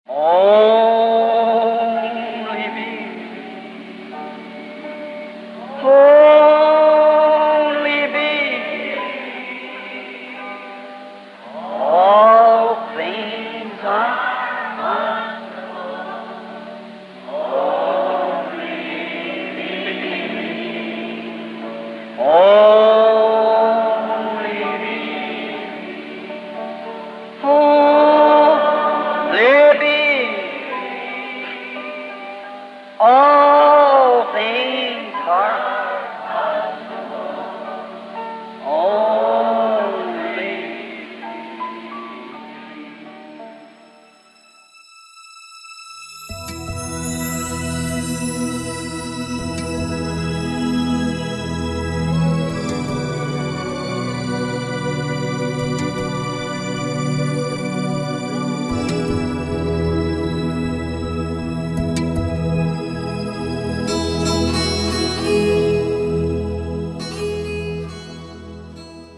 Only be, only be, all things are only be, only be, only be. All things are only.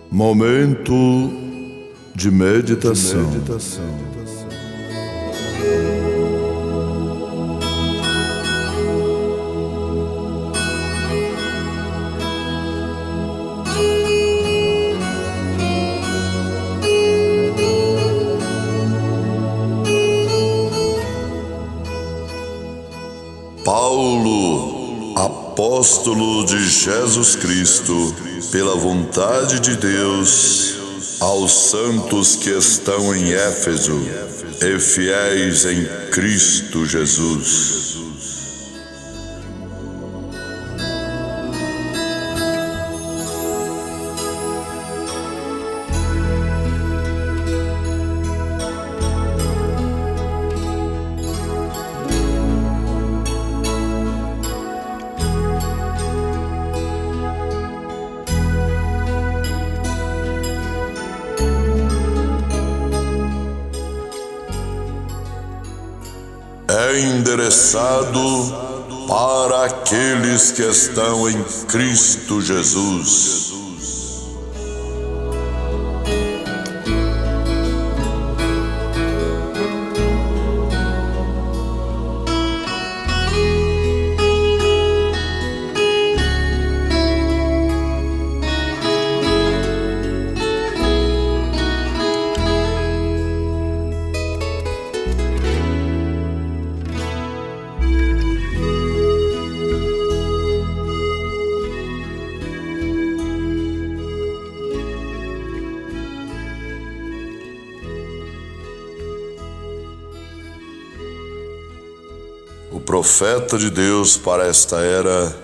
Momento de meditação. Paulo, apóstolo de Jesus Cristo, pela vontade de Deus, aos santos que estão em Éfeso e fiéis em Cristo Jesus. É endereçado para aqueles que estão em Cristo Jesus. O profeta de Deus para esta era,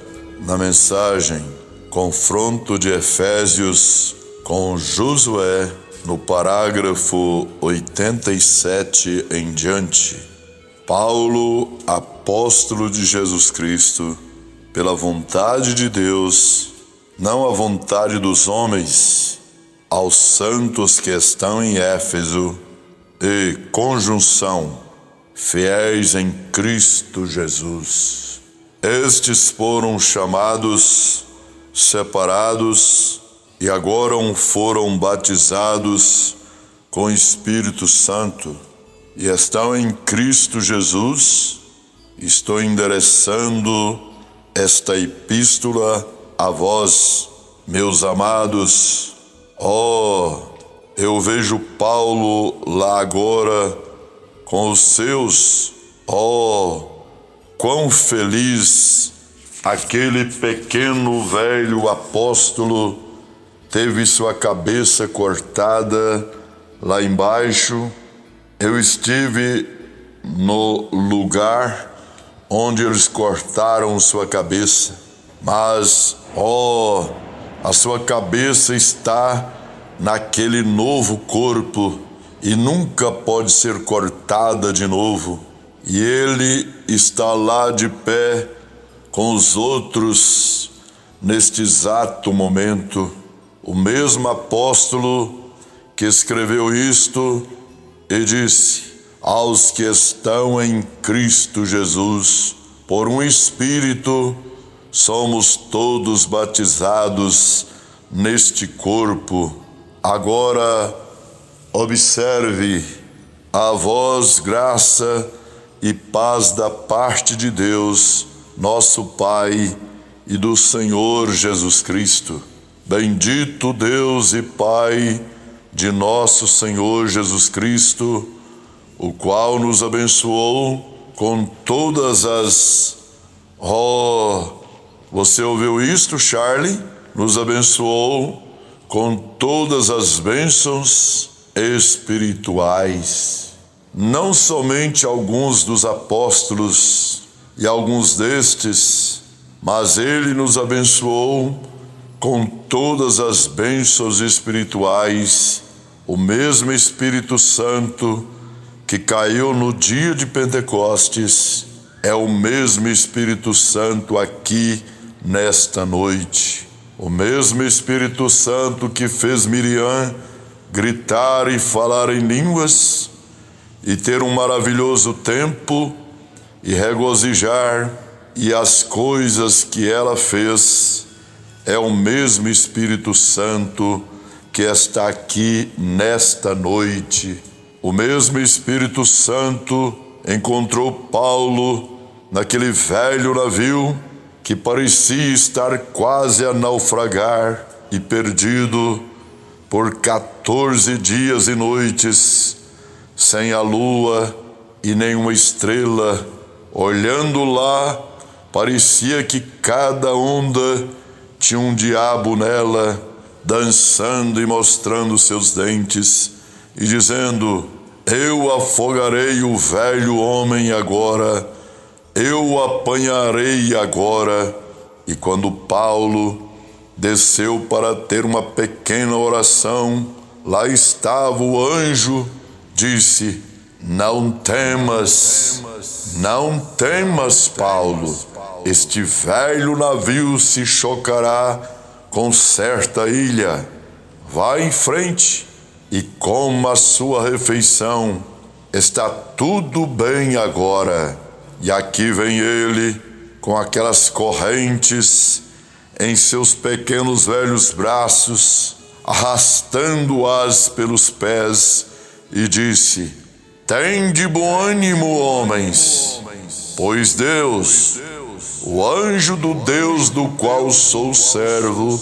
na mensagem Confronto de Efésios com Josué, no parágrafo 87 em diante. Paulo, apóstolo de Jesus Cristo, pela vontade de Deus, não a vontade dos homens, aos santos que estão em Éfeso, e conjunção, fiéis em Cristo Jesus. Estes foram chamados, separados e agora foram batizados com Espírito Santo e estão em Cristo Jesus. Estou endereçando esta epístola a vós, meus amados. Eu vejo Paulo lá agora com os seus. Quão feliz aquele pequeno velho apóstolo teve sua cabeça cortada lá embaixo. Eu estive no lugar onde eles cortaram sua cabeça, mas a sua cabeça está naquele novo corpo e nunca pode ser cortada de novo. E ele está lá de pé com os outros neste exato momento. O mesmo apóstolo que escreveu isto e disse: aos que estão em Cristo Jesus, por um Espírito, somos todos batizados neste corpo. Agora, observe A vós graça e paz da parte de Deus, nosso Pai, e do Senhor Jesus Cristo. Bendito Deus e Pai de nosso Senhor Jesus Cristo, o qual nos abençoou com todas as... Você ouviu isto, Charlie? Nos abençoou com todas as bênçãos espirituais. Não somente alguns dos apóstolos e alguns destes, mas ele nos abençoou com todas as bênçãos espirituais. O mesmo Espírito Santo que caiu no dia de Pentecostes é o mesmo Espírito Santo aqui nesta noite. O mesmo Espírito Santo que fez Miriam gritar e falar em línguas e ter um maravilhoso tempo e regozijar, e as coisas que ela fez, é o mesmo Espírito Santo que está aqui nesta noite. O mesmo Espírito Santo encontrou Paulo naquele velho navio que parecia estar quase a naufragar e perdido por 14 dias e noites, sem a lua e nenhuma estrela. Olhando lá, parecia que cada onda tinha um diabo nela, dançando e mostrando seus dentes, e dizendo: eu afogarei o velho homem agora, eu o apanharei agora. E quando Paulo desceu para ter uma pequena oração, lá estava o anjo, disse: não temas, Paulo, este velho navio se chocará com certa ilha. Vá em frente e coma a sua refeição, está tudo bem agora. E aqui vem ele, com aquelas correntes em seus pequenos velhos braços, arrastando-as pelos pés, e disse: tende bom ânimo, homens, pois Deus, o anjo do Deus do qual sou servo,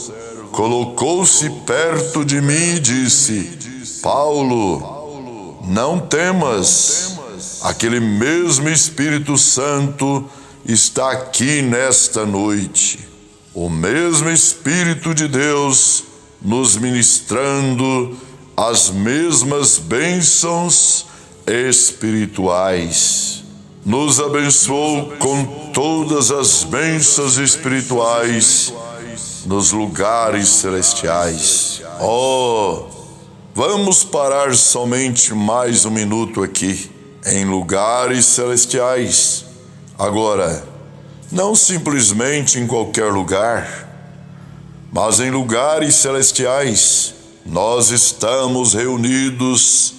colocou-se perto de mim e disse: Paulo, não temas, aquele mesmo Espírito Santo está aqui nesta noite. O mesmo Espírito de Deus nos ministrando as mesmas bênçãos espirituais. Nos abençoou com todas as bênçãos espirituais nos lugares celestiais. Vamos parar somente mais um minuto aqui, em lugares celestiais. Agora, não simplesmente em qualquer lugar, mas em lugares celestiais. Nós estamos reunidos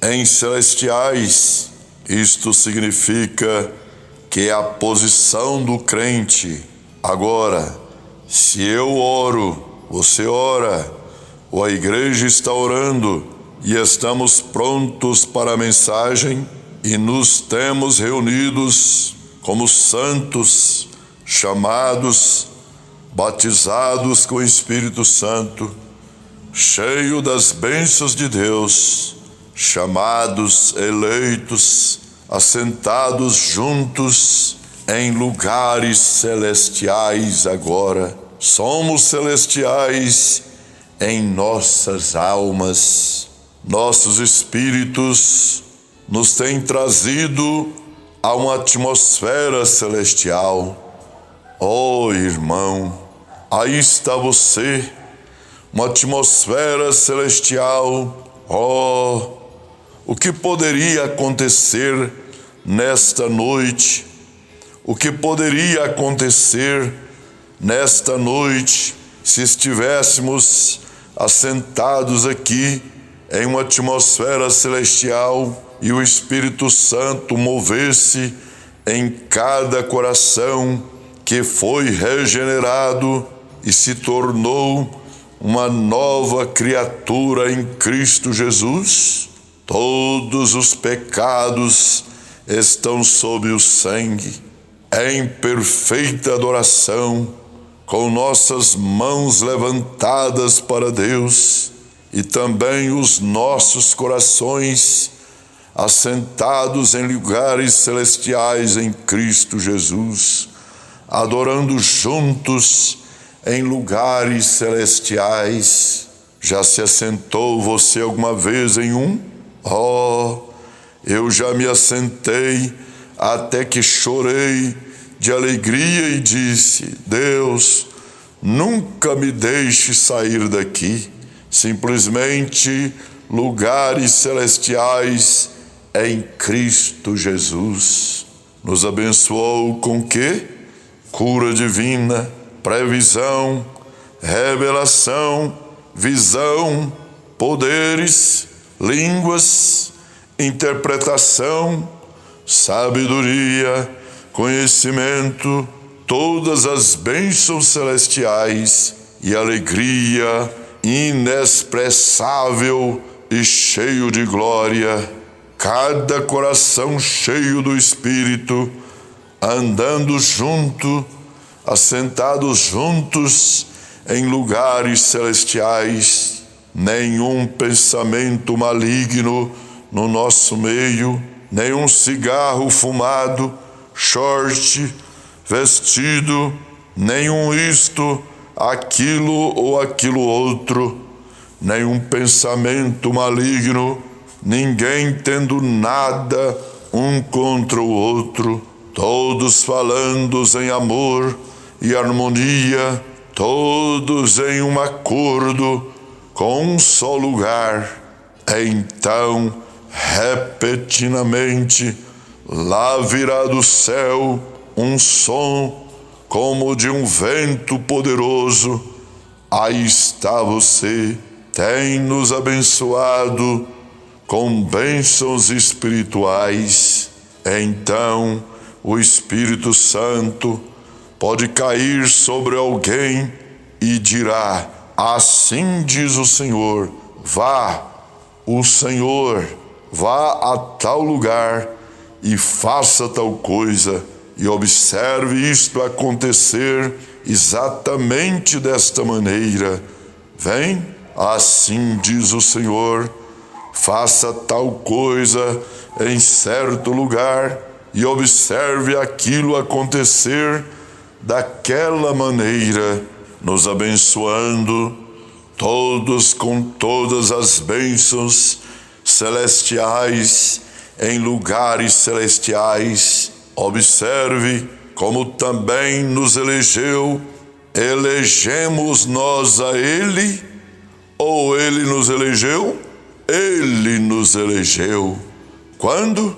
em celestiais. Isto significa que é a posição do crente. Agora, se eu oro, você ora, ou a igreja está orando, e estamos prontos para a mensagem, e nos temos reunidos como santos, chamados, batizados com o Espírito Santo, cheio das bênçãos de Deus, chamados, eleitos, assentados juntos em lugares celestiais agora. Somos celestiais em nossas almas. Nossos espíritos nos têm trazido a uma atmosfera celestial. Irmão, aí está você, uma atmosfera celestial. O que poderia acontecer nesta noite? O que poderia acontecer nesta noite se estivéssemos assentados aqui em uma atmosfera celestial e o Espírito Santo movesse em cada coração que foi regenerado e se tornou uma nova criatura em Cristo Jesus? Todos os pecados estão sob o sangue. Em perfeita adoração, com nossas mãos levantadas para Deus e também os nossos corações assentados em lugares celestiais em Cristo Jesus, adorando juntos em lugares celestiais. Já se assentou você alguma vez em um? Eu já me assentei até que chorei de alegria e disse: Deus, nunca me deixe sair daqui. Simplesmente lugares celestiais em Cristo Jesus. Nos abençoou com quê? Cura divina, previsão, revelação, visão, poderes, línguas, interpretação, sabedoria, conhecimento, todas as bênçãos celestiais e alegria inexpressável e cheio de glória. Cada coração cheio do Espírito, andando junto, assentados juntos em lugares celestiais. Nenhum pensamento maligno no nosso meio, nenhum cigarro fumado, short, vestido, nenhum isto, aquilo ou aquilo outro, nenhum pensamento maligno, ninguém tendo nada um contra o outro, todos falando em amor e harmonia, todos em um acordo, com um só lugar. Então, repentinamente, lá virá do céu um som como de um vento poderoso. Aí está você, tem nos abençoado com bênçãos espirituais. Então, o Espírito Santo pode cair sobre alguém e dirá: assim diz o Senhor, vá, o Senhor, vá a tal lugar e faça tal coisa, e observe isto acontecer exatamente desta maneira. Vem, assim diz o Senhor, faça tal coisa em certo lugar e observe aquilo acontecer daquela maneira, nos abençoando todos com todas as bênçãos celestiais em lugares celestiais. Observe como também nos elegeu. Elegemos nós a Ele, ou Ele nos elegeu? Ele nos elegeu. Quando?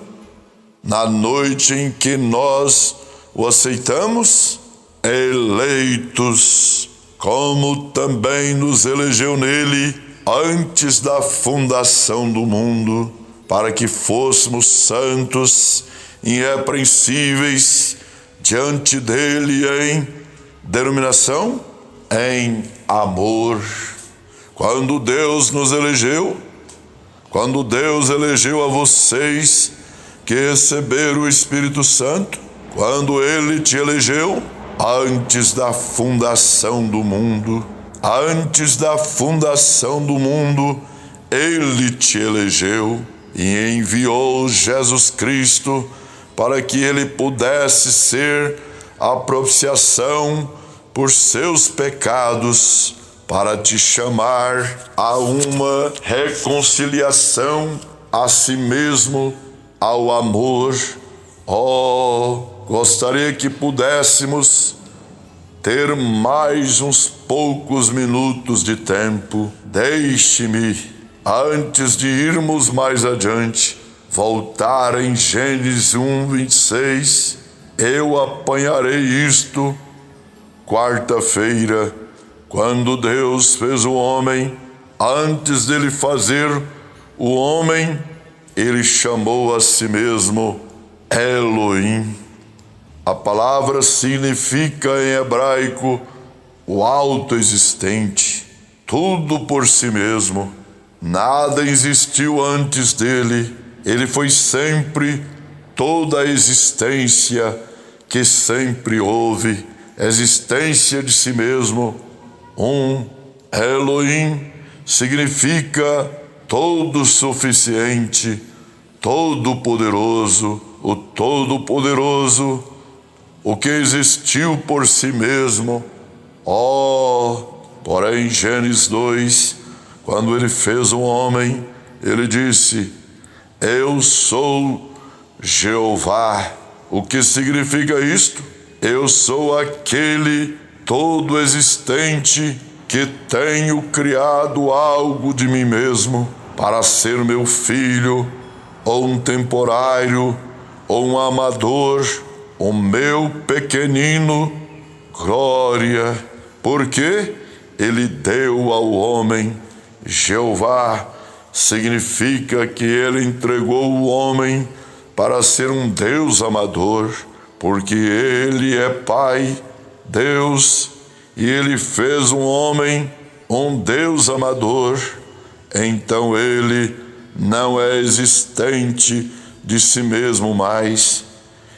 Na noite em que nós o aceitamos? Eleitos, como também nos elegeu nele antes da fundação do mundo, para que fôssemos santos, irrepreensíveis diante dele em denominação, em amor. Quando Deus nos elegeu, quando Deus elegeu a vocês que receberam o Espírito Santo, quando Ele te elegeu, antes da fundação do mundo, antes da fundação do mundo, Ele te elegeu e enviou Jesus Cristo para que Ele pudesse ser a propiciação por seus pecados, para te chamar a uma reconciliação a si mesmo, ao amor. Gostaria que pudéssemos ter mais uns poucos minutos de tempo. Deixe-me, antes de irmos mais adiante, voltar em Gênesis 1:26. Eu apanharei isto quarta-feira, quando Deus fez o homem. Antes dele fazer o homem, ele chamou a si mesmo Elohim. A palavra significa em hebraico o autoexistente, tudo por si mesmo. Nada existiu antes dele. Ele foi sempre toda a existência que sempre houve, existência de si mesmo. Elohim significa todo suficiente, todo poderoso, o todo-poderoso, o que existiu por si mesmo. Porém, Gênesis 2, quando ele fez o homem, ele disse: eu sou Jeová. O que significa isto? Eu sou aquele todo existente que tenho criado algo de mim mesmo para ser meu filho, ou um temporário, ou um amador, o meu pequenino, glória, porque ele deu ao homem. Jeová significa que ele entregou o homem para ser um Deus amador, porque ele é Pai, Deus, e ele fez um homem um Deus amador. Então ele não é existente de si mesmo mais.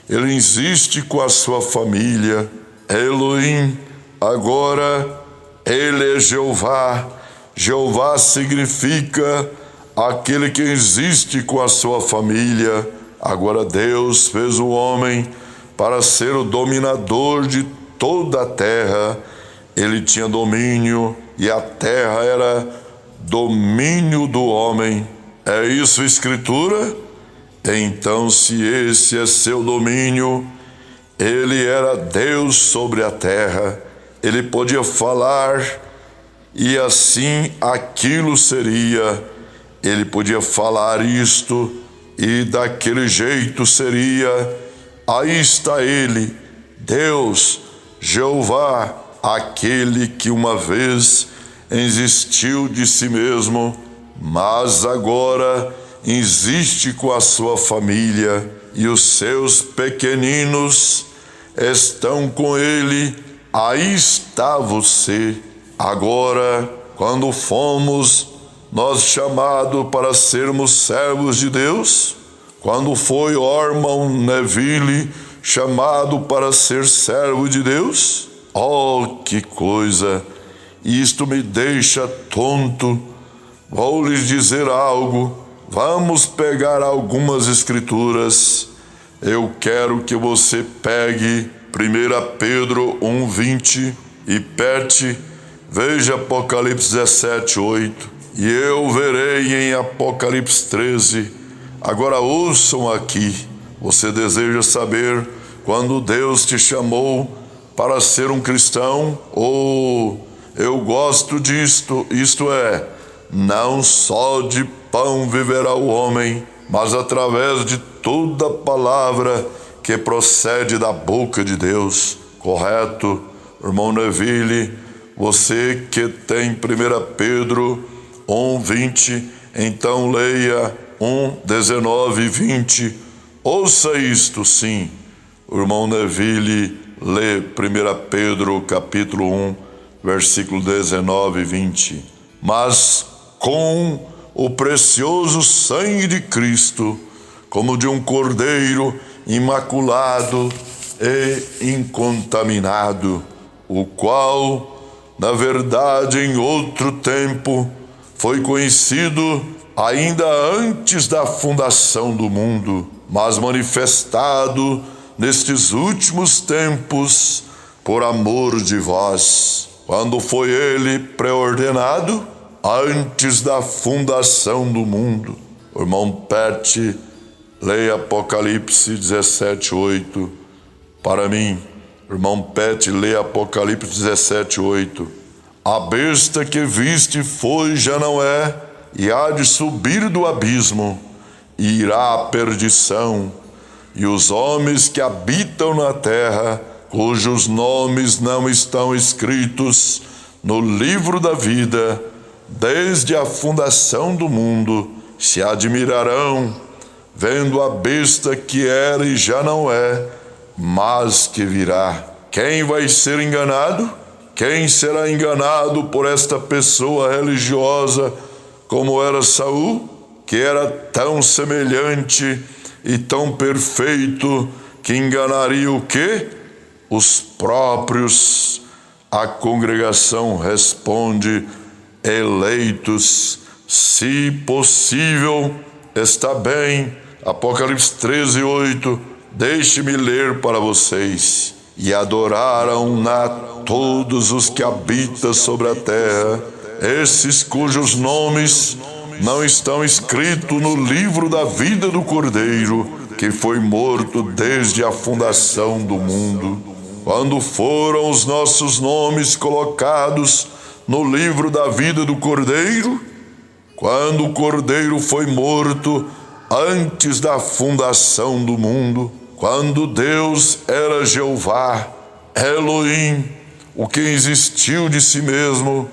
Ele existe com a sua família. Elohim, agora ele é Jeová. Jeová significa aquele que existe com a sua família. Agora Deus fez o homem para ser o dominador de toda a terra. Ele tinha domínio e a terra era domínio do homem. É isso, Escritura? Então, se esse é seu domínio, ele era Deus sobre a terra. Ele podia falar e assim aquilo seria. Ele podia falar isto e daquele jeito seria. Aí está ele, Deus, Jeová, aquele que uma vez existiu de si mesmo, mas agora existe com a sua família, e os seus pequeninos estão com ele. Aí está você. Agora, quando fomos nós chamados para sermos servos de Deus, quando foi Orman Neville chamado para ser servo de Deus, que coisa! Isto me deixa tonto. Vou lhes dizer algo. Vamos pegar algumas escrituras. Eu quero que você pegue 1 Pedro 1:20 e veja Apocalipse 17:8. E eu verei em Apocalipse 13. Agora ouçam aqui. Você deseja saber quando Deus te chamou para ser um cristão? Eu gosto disto, isto é, não só de pão viverá o homem, mas através de toda palavra que procede da boca de Deus. Correto, irmão Neville? Você que tem 1 Pedro 1:20, então leia 1:19 e 20. Ouça isto, sim. O irmão Neville lê 1 Pedro capítulo 1, versículo 19 e 20. Mas com o precioso sangue de Cristo, como de um cordeiro imaculado e incontaminado, o qual, na verdade, em outro tempo, foi conhecido ainda antes da fundação do mundo, mas manifestado nestes últimos tempos por amor de vós, quando foi ele preordenado antes da fundação do mundo. O irmão Pet, leia Apocalipse 17:8 para mim. O irmão Pet, leia Apocalipse 17:8. A besta que viste foi, já não é, e há de subir do abismo, e irá à perdição, e os homens que habitam na terra, cujos nomes não estão escritos no livro da vida, desde a fundação do mundo, se admirarão, vendo a besta que era e já não é, mas que virá. Quem vai ser enganado? Quem será enganado por esta pessoa religiosa como era Saul, que era tão semelhante e tão perfeito que enganaria o quê? Os próprios. A congregação responde: eleitos, se possível, está bem. Apocalipse 13:8, deixe-me ler para vocês. E adoraram-na todos os que habitam sobre a terra, esses cujos nomes não estão escritos no livro da vida do Cordeiro, que foi morto desde a fundação do mundo. Quando foram os nossos nomes colocados no livro da vida do Cordeiro? Quando o Cordeiro foi morto antes da fundação do mundo, quando Deus era Jeová, Elohim, o que existiu de si mesmo,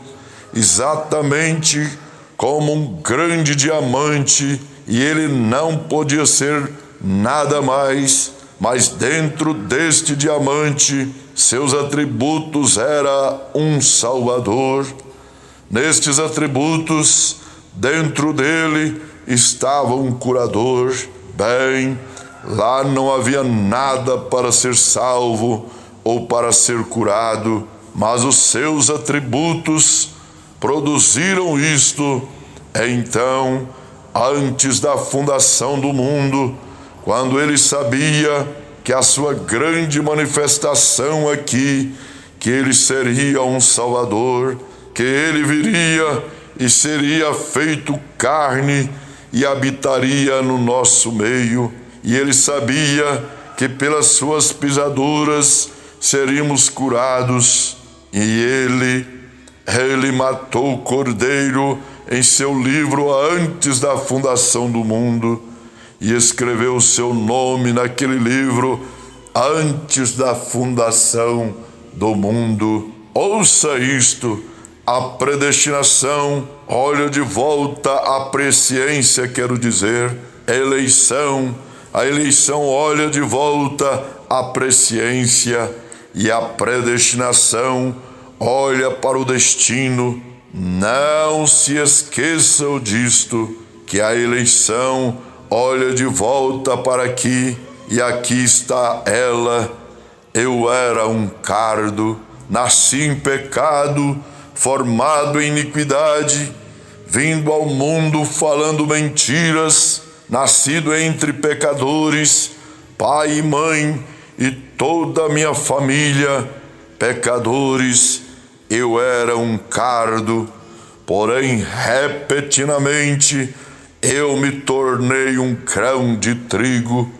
exatamente como um grande diamante, e ele não podia ser nada mais, mas dentro deste diamante, seus atributos era um Salvador. Nestes atributos, dentro dele, estava um curador. Bem, lá não havia nada para ser salvo ou para ser curado, mas os seus atributos produziram isto. Então, antes da fundação do mundo, quando ele sabia que a sua grande manifestação aqui, que ele seria um Salvador, que ele viria e seria feito carne e habitaria no nosso meio, e ele sabia que pelas suas pisaduras seríamos curados, e ele matou o Cordeiro em seu livro antes da fundação do mundo, e escreveu o seu nome naquele livro antes da fundação do mundo. Ouça isto: a predestinação olha de volta a presciência, quero dizer, eleição. A eleição olha de volta a presciência, e a predestinação olha para o destino. Não se esqueçam disto, que a eleição olha de volta para aqui, e aqui está ela. Eu era um cardo, nasci em pecado, formado em iniquidade, vindo ao mundo falando mentiras, nascido entre pecadores, pai e mãe e toda a minha família, pecadores. Eu era um cardo, porém repentinamente eu me tornei um grão de trigo.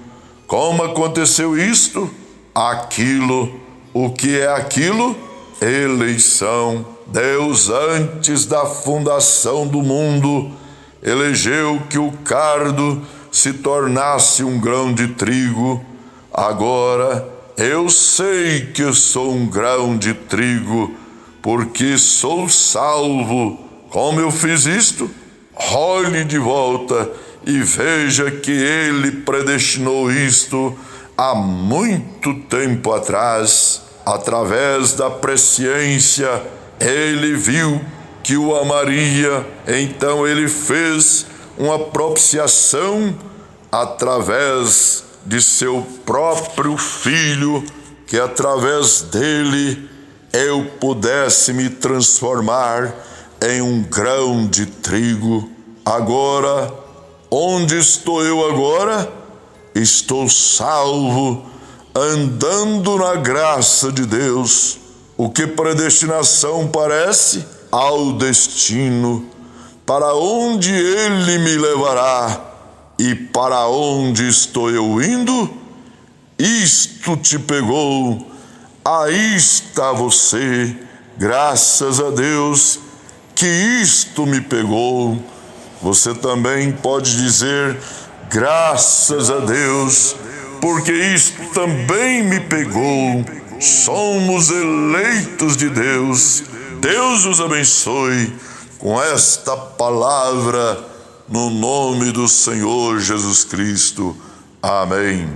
Como aconteceu isto? Aquilo. O que é aquilo? Eleição. Deus, antes da fundação do mundo, elegeu que o cardo se tornasse um grão de trigo. Agora, eu sei que eu sou um grão de trigo, porque sou salvo. Como eu fiz isto? Olhe de volta e veja que ele predestinou isto há muito tempo atrás. Através da presciência, ele viu que o amaria, então ele fez uma propiciação através de seu próprio filho, que através dele eu pudesse me transformar em um grão de trigo. Agora, onde estou eu agora? Estou salvo, andando na graça de Deus. O que predestinação parece? Ao destino, para onde ele me levará e para onde estou eu indo? Isto te pegou, aí está você. Graças a Deus que isto me pegou. Você também pode dizer: graças a Deus, porque isto também me pegou. Somos eleitos de Deus. Deus os abençoe com esta palavra, no nome do Senhor Jesus Cristo. Amém.